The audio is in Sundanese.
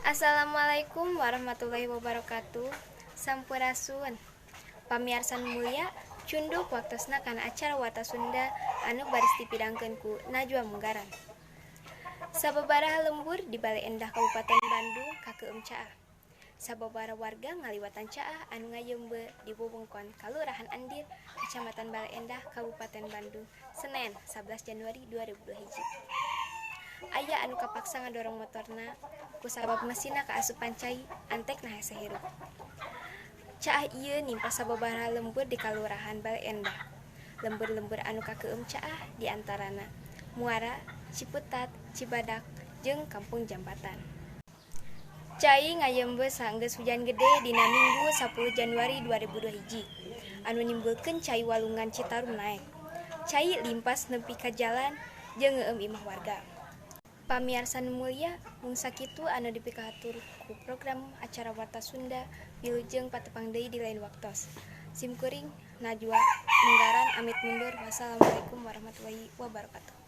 Assalamualaikum warahmatullahi wabarakatuh. Sampurasun. Pamiarsan mulia, cunduk waktosna kana acara Warta Sunda anu baris dipidangkeun ku Najwa Munggaran. Sababaraha lembur di Bale Endah Kabupaten Bandung kakeueum caah. Sababaraha warga ngaliwatan caah anu ngayembe di wewengkon Kalurahan Andir, Kecamatan Bale Endah, Kabupaten Bandung, Senen 11 Januari 2021. Aya anu kapaksa ngadorong motorna kusabab mesinna kaasupan cai antekna hese hirup. Caah ieu nimpa sababaraha lembur di Kalurahan Bale Endah. Lembur-lembur anu kakeueum caah diantarana Muara, Ciputat, Cibadak, jeung Kampung Jambatan. Cai ngayembe saenggeus hujan gede dina Minggu 10 Januari 2021 anu nimbulkeun cai walungan Citarum naek. Cai limpas nepi ka jalan jeung ngeueum imah warga. Pamiarsan mulia, mung sakitu anu dipikahatur ku program acara Warta Sunda, wilujeng patepang deui di lain waktos. Simkuring Najwa Munggaran amit mundur. Wassalamualaikum warahmatullahi wabarakatuh.